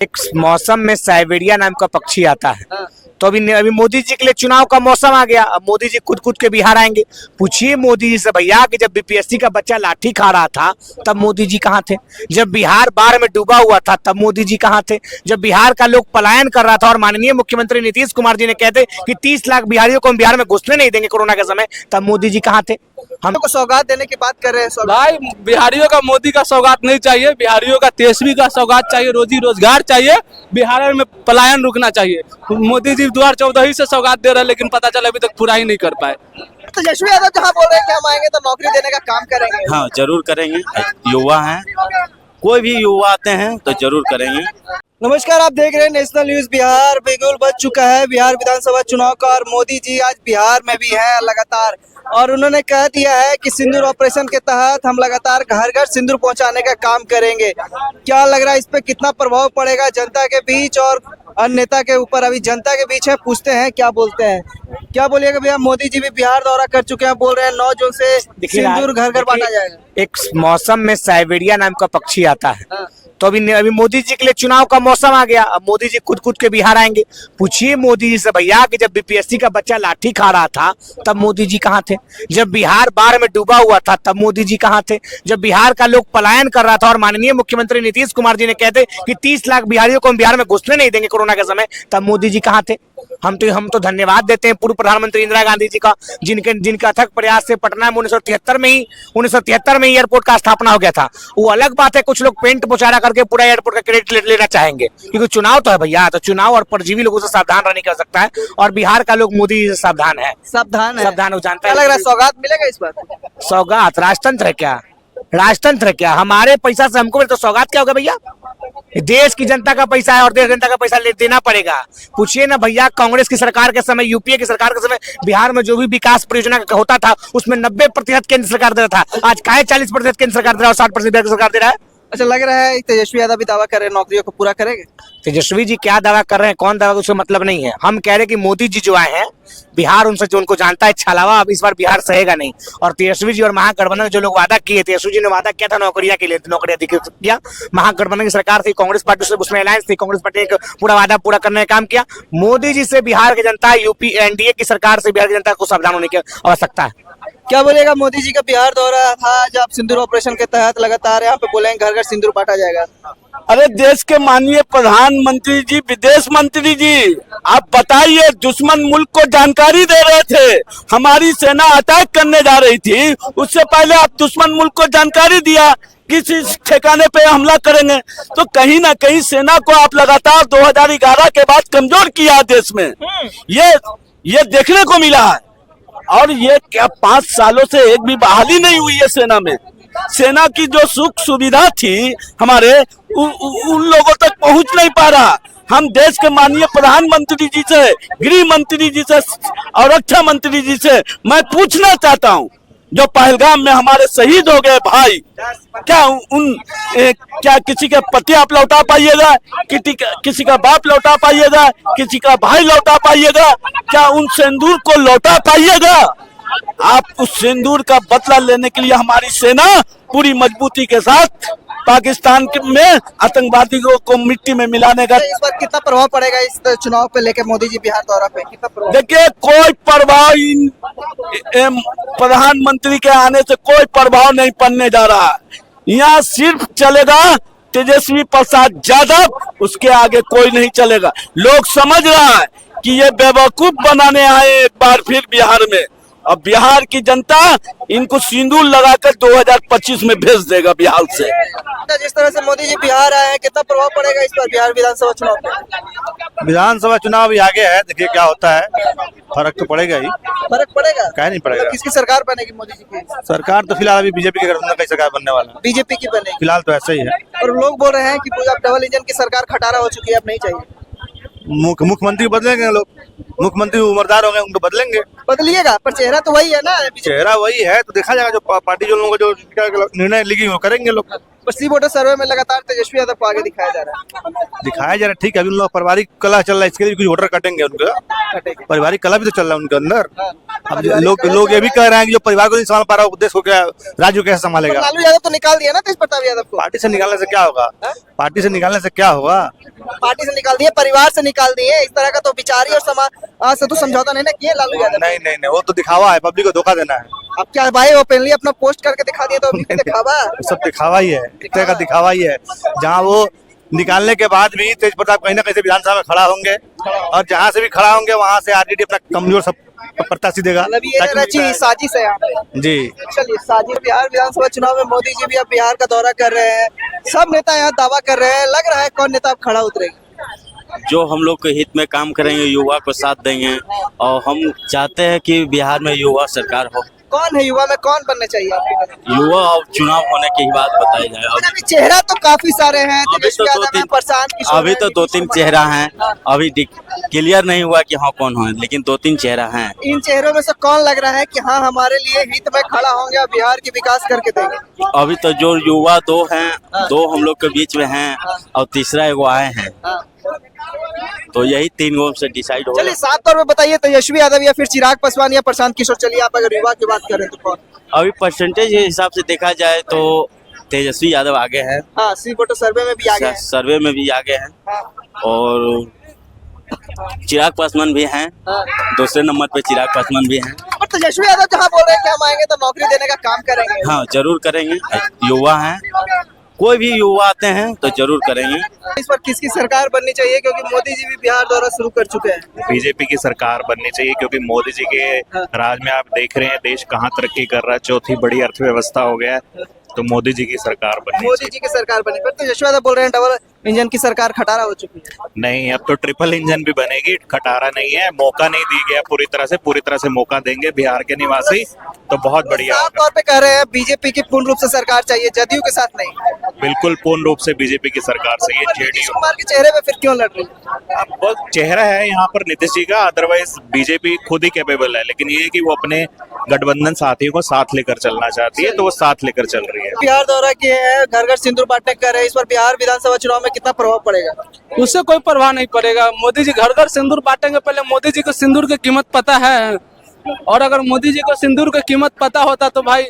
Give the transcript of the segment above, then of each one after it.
एक मौसम में साइबेरिया नाम का पक्षी आता है। हाँ। तो अभी मोदी जी के लिए चुनाव का मौसम आ गया। अब मोदी जी कूद के बिहार आएंगे। पूछिए मोदी जी से भैया कि जब बीपीएससी का बच्चा लाठी खा रहा था तब मोदी जी कहाँ थे? जब बिहार बाढ़ में डूबा हुआ था तब मोदी जी कहाँ थे? जब बिहार का लोग पलायन कर रहा था और माननीय मुख्यमंत्री नीतीश कुमार जी ने कहते कि 30 लाख बिहारियों को हम बिहार में घुसने नहीं देंगे कोरोना के समय, तब मोदी जी कहाँ थे? हम को सौगात देने की बात कर रहे हैं। भाई बिहारियों का मोदी का सौगात नहीं चाहिए, बिहारियों का तेजस्वी का सौगात चाहिए, रोजी रोजगार चाहिए, बिहार में पलायन रुकना चाहिए। मोदी जी 2014 से सौगात दे रहे हैं लेकिन पता चला अभी तक पूरा ही नहीं कर पाए। तेजस्वी यादव जहाँ बोल रहे हैं कि हम आएंगे तो नौकरी देने का काम करेंगे। हाँ जरूर करेंगे, युवा हैं, कोई भी युवा आते हैं तो जरूर करेंगे। नमस्कार, आप देख रहे हैं नेशनल न्यूज बिहार। बिगुल बज चुका है बिहार विधानसभा चुनाव का और मोदी जी आज बिहार में भी हैं लगातार, और उन्होंने कह दिया है कि सिंदूर ऑपरेशन के तहत हम लगातार घर घर सिंदूर पहुंचाने का काम करेंगे। क्या लग रहा है इस पे कितना प्रभाव पड़ेगा जनता के बीच और अन्य नेता के ऊपर? अभी जनता के बीच है, पूछते हैं क्या बोलते हैं। क्या बोलिएगा भैया? मोदी जी भी बिहार दौरा कर चुके हैं, बोल रहे हैं 9 जून से सिंदूर घर घर बांटा जाएगा। एक मौसम में साइबेरिया नाम का पक्षी आता है। हाँ। तो अभी मोदी जी के लिए चुनाव का मौसम आ गया। अब मोदी जी कूद के बिहार आएंगे। पूछिए मोदी जी से भैया कि जब बीपीएससी का बच्चा लाठी खा रहा था तब मोदी जी कहाँ थे? जब बिहार बाढ़ में डूबा हुआ था तब मोदी जी कहाँ थे? जब बिहार का लोग पलायन कर रहा था और माननीय मुख्यमंत्री नीतीश कुमार जी ने कहते कि 30 लाख बिहारियों को हम बिहार में घुसने नहीं देंगे कोरोना के समय, तब मोदी जी कहाँ थे? हम तो धन्यवाद देते हैं पूर्व प्रधानमंत्री इंदिरा गांधी जी का, जिनके अथक प्रयास से पटना में 1973 में एयरपोर्ट का स्थापना हो गया था। वो अलग बात है, कुछ लोग पेंट पोचारा करके पूरा एयरपोर्ट का क्रेडिट लेना चाहेंगे, क्योंकि चुनाव तो है भैया। तो चुनाव और परजीवी लोगों से सावधान रहने की आवश्यकता है, और बिहार का लोग मोदी जी से सावधान है। सावधान हो जानता क्या लग रहा है सौगात मिलेगा इस बार? सौगात राजतंत्र है क्या? राजतंत्र है क्या? हमारे पैसा से हमको तो सौगात क्या होगा भैया? देश की जनता का पैसा है और देश जनता का पैसा देना पड़ेगा। पूछिए ना भैया, कांग्रेस की सरकार के समय, यूपीए की सरकार के समय बिहार में जो भी विकास परियोजना होता था उसमें 90% केंद्र सरकार दे रहा था। आज काहे 40% केंद्र सरकार दे रहा है और 60% बिहार सरकार दे रहा है? अच्छा, लग रहा है तेजस्वी यादव भी दावा कर रहे हैं नौकरियों को पूरा करेंगे। तेजस्वी जी क्या दावा कर रहे हैं, कौन दावा, उससे मतलब नहीं है। हम कह रहे हैं कि मोदी जी जो आए हैं बिहार, उनसे जो उनको जानता है छलावा, अब इस बार बिहार सहेगा नहीं। और तेजस्वी जी और महागठबंधन जो लोग वादा किए, तेजस्वी जी ने वादा किया था नौकरियां के लिए, नौकरियां किया। महागठबंधन की सरकार थी, कांग्रेस पार्टी से उसमें अलायंस थी, कांग्रेस पार्टी ने पूरा वादा पूरा करने का काम किया। मोदी जी से बिहार की जनता, यूपी एनडीए की सरकार से बिहार की जनता को सावधान होने की आवश्यकता है। क्या बोलेगा? मोदी जी का बिहार दौरा था, जब सिंदूर ऑपरेशन के तहत लगातार यहाँ पे बोलेंगे घर घर सिंदूर बांटा जाएगा। अरे देश के माननीय प्रधानमंत्री जी, विदेश मंत्री जी, आप बताइए, दुश्मन मुल्क को जानकारी दे रहे थे, हमारी सेना अटैक करने जा रही थी, उससे पहले आप दुश्मन मुल्क को जानकारी दिया किसी ठिकाने पे हमला करेंगे। तो कहीं ना कहीं सेना को आप लगातार 2011 के बाद कमजोर किया देश में, ये देखने को मिला है। और ये क्या 5 सालों से एक भी बहाली नहीं हुई है सेना में। सेना की जो सुख सुविधा थी हमारे, उन लोगों तक पहुंच नहीं पा रहा। हम देश के माननीय प्रधानमंत्री जी से, गृह मंत्री जी से और रक्षा मंत्री जी से मैं पूछना चाहता हूं, जो पहलगाम में हमारे शहीद हो गए भाई, क्या किसी के पति आप लौटा पाइएगा? किसी का बाप लौटा पाइएगा? किसी का भाई लौटा पाइएगा? क्या उन सिंदूर को लौटा पाइएगा? आप उस सिंदूर का बदला लेने के लिए हमारी सेना पूरी मजबूती के साथ पाकिस्तान में आतंकवादियों को मिट्टी में मिलाने का। इस बार कितना प्रभाव पड़ेगा इस चुनाव पे लेके मोदी जी बिहार दौरा पे? कितना प्रभाव? देखिए, कोई प्रभाव इन प्रधानमंत्री के आने से कोई प्रभाव नहीं पड़ने जा रहा है। यहाँ सिर्फ चलेगा तेजस्वी प्रसाद यादव, उसके आगे कोई नहीं चलेगा। लोग समझ रहा है कि ये बेवकूफ बनाने आए एक बार फिर बिहार में। अब बिहार की जनता इनको सिंदूर लगाकर 2025 में भेज देगा बिहार से। जिस तरह से मोदी जी बिहार आए हैं, कितना प्रभाव पड़ेगा इस पर बिहार विधानसभा चुनाव पे? विधानसभा चुनाव अभी आगे है, देखिए क्या होता है। फर्क तो पड़ेगा ही। फर्क पड़ेगा? क्या नहीं पड़ेगा। तो किसकी सरकार बनेगी मोदी जी की? सरकार तो फिलहाल अभी बीजेपी के गठबंधन की सरकार बनने वाला है। बीजेपी की बनेगी फिलहाल तो ऐसा ही है। और लोग बोल रहे हैं कि अब डबल इंजन की सरकार खटारा हो चुकी है, अब नहीं चाहिए। मुख्यमंत्री बदलेंगे लोग, मुख्यमंत्री उम्रदार हो गए, उनको बदलेंगे। बदलिएगा, पर चेहरा तो वही है ना। चेहरा वही है तो देखा जाएगा, जो पार्टी जो लोगों को जो निर्णय लिखी वो करेंगे लोग। पर सी वोटर सर्वे में लगातार तेजस्वी यादव को आगे दिखाया जा रहा है। ठीक है, अभी उन लोग पारिवारिक कला चल रहा है, इसके लिए कुछ वोटर कटेंगे उनका। पारिवारिक कला भी तो चल रहा है उनके अंदर। अब लोग ये भी कह रहे हैं कि जो परिवार को नहीं संभाल पा रहा वो देश को क्या, राज्य को कैसे संभालेगा। लालू यादव तो निकाल दिया ना तेज प्रताप यादव को। पार्टी से निकालने से क्या होगा, पार्टी से निकालने से क्या होगा। पार्टी से निकाल दिए, परिवार से निकाल दिए, इस तरह का तो विचारी और समाज से तो समझौता नहीं ना किया लालू यादव। नहीं, वो तो दिखावा है, पब्लिक को धोखा देना है। अब क्या भाई ओपनली अपना पोस्ट करके दिखा दिया तो अभी दिखावा है। सब दिखावा ही है, एक तरह का दिखावा ही है। जहाँ वो निकालने के बाद भी तेज प्रताप कहीं ना कहीं से विधानसभा में खड़ा होंगे और जहाँ से भी खड़ा होंगे वहाँ से आरजेडी अपना कमजोर सब प्रत्याशी देगा। मतलब ये रची साजिश है यहाँ पे। जी चलिए, साजिश। बिहार विधानसभा चुनाव में मोदी जी भी अब बिहार का दौरा कर रहे हैं, सब नेता यहाँ दावा कर रहे हैं, लग रहा है कौन नेता अब खड़ा उतरेगा। जो हम लोग के हित में काम करेंगे, युवा को साथ देंगे और हम चाहते हैं कि बिहार में युवा सरकार हो। कौन है युवा में, कौन बनना चाहिए आपको? युवा और चुनाव होने की ही बात बताई जाए। अभी चेहरा तो काफी सारे हैं, तेजस्वी यादव हैं, प्रशांत किशोर अभी तो हैं, 2-3 चेहरा हैं, अभी क्लियर नहीं हुआ कि हाँ कौन हो, लेकिन 2-3 चेहरा हैं। इन चेहरों में से कौन लग रहा है कि हाँ हमारे लिए हित में खड़ा होंगे और बिहार की विकास करके देंगे? अभी तो जो युवा 2 हैं, 2 हम लोग के बीच में हैं और तीसरा एगो आए हैं, तो यही 3 गो से डिसाइड हो। चलिए, साफ तौर पे बताइए, तेजस्वी यादव या फिर चिराग पासवान या प्रशांत किशोर? चलिए, आप अगर युवा की बात करें तो कौन? अभी परसेंटेज के हिसाब से देखा जाए तो तेजस्वी यादव आगे हैं। हाँ, सी वोटर सर्वे में भी आगे हैं। सर्वे में भी आगे हैं और चिराग पासवान भी हैं, दूसरे नंबर पे चिराग पासवान भी हैं। और तेजस्वी यादव जहाँ बोल रहे हैं कि हम आएंगे तो नौकरी देने का काम करेंगे। हाँ, जरूर करेंगे। युवा हैं, कोई भी युवा आते हैं तो जरूर करेंगे। इस पर किसकी सरकार बननी चाहिए, क्योंकि मोदी जी भी बिहार दौरा शुरू कर चुके हैं? बीजेपी की सरकार बननी चाहिए, क्योंकि मोदी जी के राज में आप देख रहे हैं देश कहाँ तरक्की कर रहा है, चौथी बड़ी अर्थव्यवस्था हो गया है, तो मोदी जी की सरकार बननी मोदी जी की सरकार बनी। पर तेजस्वी यादव बोल रहे हैं डबल इंजन की सरकार खटारा हो चुकी है। नहीं, अब तो ट्रिपल इंजन भी बनेगी, खटारा नहीं है। मौका नहीं दी गया पूरी तरह से मौका देंगे बिहार के निवासी, तो बहुत बढ़िया साफ होगा। तौर पे कह रहे हैं बीजेपी की पूर्ण रूप से सरकार चाहिए, जदयू के साथ नहीं। बिल्कुल पूर्ण रूप से बीजेपी की सरकार से। ये नीतीश जेडीयू कुमार के चेहरे पे फिर क्यों लड़ रही है? अब बस चेहरा है यहाँ पर नीतीश जी का, अदरवाइज बीजेपी खुद ही कैपेबल है, लेकिन ये कि वो अपने गठबंधन साथियों को साथ लेकर चलना चाहती है, तो वो साथ लेकर चल रही है। बिहार दौरा किए हैं, घर घर सिंदूर बांटने कर रहे हैं, इस पर बिहार विधानसभा चुनाव में कितना प्रभाव पड़ेगा? उससे कोई प्रभाव नहीं पड़ेगा। मोदी जी घर घर सिंदूर बांटेंगे। पहले मोदी जी को सिंदूर की कीमत पता है, और अगर मोदी जी को सिंदूर की कीमत पता होता तो भाई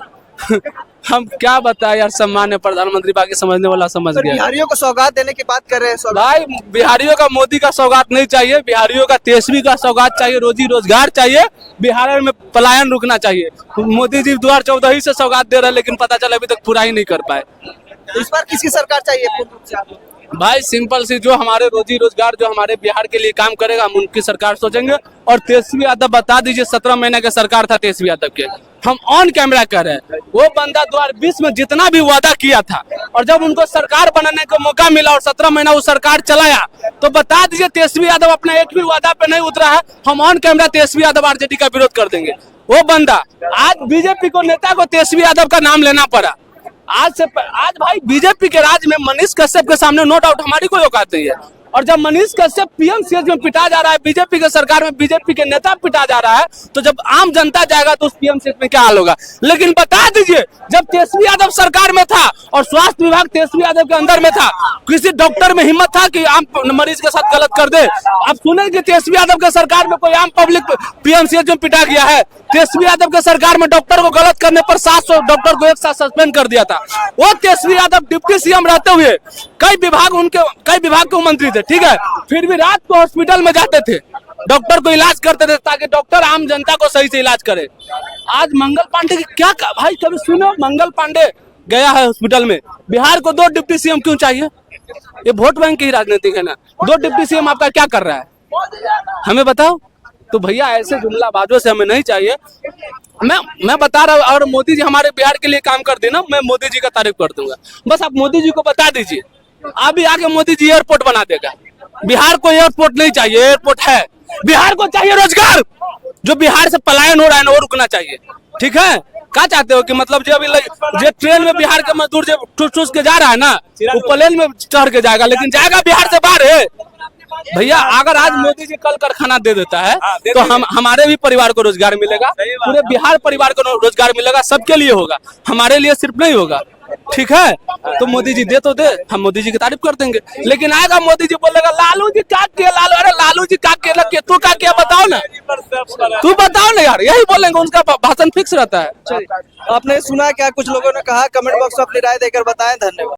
हम क्या बताएं यार। सम्मान्य प्रधानमंत्री, बाकी समझने वाला समझ गया। बिहारियों को सौगात देने की बात कर रहे हैं। भाई बिहारियों का मोदी का सौगात नहीं चाहिए, बिहारियों का तेजस्वी का सौगात चाहिए, रोजी रोजगार चाहिए, बिहार में पलायन रुकना चाहिए। मोदी जी 2014 से सौगात दे रहे हैं, लेकिन पता चला अभी तक पूरा ही नहीं कर पाए। इस बार किसकी सरकार चाहिए पूर्ण रूप से आपको? भाई सिंपल सी, जो हमारे रोजी रोजगार, जो हमारे बिहार के लिए काम करेगा, हम उनकी सरकार सोचेंगे। और तेजस्वी यादव बता दीजिए, 17 महीने का सरकार था तेजस्वी यादव के, हम ऑन कैमरा कर रहे हैं। वो बंदा 2020 में जितना भी वादा किया था, और जब उनको सरकार बनाने का मौका मिला और 17 महीना वो सरकार चलाया, तो बता दीजिए तेजस्वी यादव अपना एक भी वादा पे नहीं उतरा है। हम on camera Tejashwi Yadav RJD का विरोध कर देंगे। वो बंदा, आज बीजेपी को नेता को तेजस्वी यादव का नाम लेना पड़ा। आज भाई बीजेपी के राज में मनीष कश्यप के सामने नो डाउट हमारी कोई औकात नहीं है। और जब मनीष कश्यप पीएमसीएच में पिटा जा रहा है, बीजेपी के सरकार में बीजेपी के नेता पिटा जा रहा है, तो जब आम जनता जाएगा तो उस पीएमसीएच में क्या हाल होगा? लेकिन बता दीजिए, जब तेजस्वी यादव सरकार में था और स्वास्थ्य विभाग तेजस्वी यादव के अंदर में था, किसी डॉक्टर में हिम्मत था कि आम मरीज के साथ गलत कर दे? अब सुने कि तेजस्वी यादव के सरकार में कोई आम पब्लिक पीएमसीएच में पिटा गया है? तेजस्वी यादव के सरकार में डॉक्टर को गलत करने पर 700 डॉक्टर को एक साथ सस्पेंड कर दिया था। वो तेजस्वी यादव डिप्टी सीएम रहते हुए कई विभाग के मंत्री थे, ठीक है, फिर भी रात को हॉस्पिटल में जाते थे, डॉक्टर को इलाज करते थे, ताकि डॉक्टर आम जनता को सही से इलाज करे। आज मंगल पांडे की क्या भाई, कभी सुनो? मंगल पांडे गया है हॉस्पिटल में। बिहार को 2 डिप्टी सीएम क्यों चाहिए? ये वोट बैंक की राजनीति है ना। 2 डिप्टी सीएम आपका क्या कर रहा है, हमें बताओ। तो भैया ऐसे जुमलाबाजों से हमें नहीं चाहिए। मैं बता रहा हूँ, और मोदी जी हमारे बिहार के लिए काम कर देना, मैं मोदी जी का तारीफ कर दूंगा। बस आप मोदी जी को बता दीजिए, अभी आगे मोदी जी एयरपोर्ट बना देगा। बिहार को एयरपोर्ट नहीं चाहिए, एयरपोर्ट है। बिहार को चाहिए रोजगार। जो बिहार से पलायन हो रहा है ना, वो रुकना चाहिए, ठीक है। क्या चाहते हो कि मतलब जो अभी ट्रेन में बिहार के मजदूर जो ठूस के जा रहा है ना, वो प्लेन में चढ़ के जाएगा, लेकिन जाएगा बिहार से बाहर है। भैया अगर आज मोदी जी कल कारखाना दे देता है तो हमारे भी परिवार को रोजगार मिलेगा, पूरे बिहार परिवार को रोजगार मिलेगा, सबके लिए होगा, हमारे लिए सिर्फ नहीं होगा। ठीक है, तो मोदी जी दे तो दे, हम मोदी जी की तारीफ कर देंगे। लेकिन आएगा मोदी जी बोलेगा लालू जी क्या किया, लालू, अरे लालू जी क्या किया, तू क्या किया बताओ ना, तू बताओ ना यार, यही बोलेंगे, उनका भाषण फिक्स रहता है। आपने सुना क्या कुछ लोगों ने कहा, कमेंट बॉक्स में अपनी राय देकर बताएं। धन्यवाद।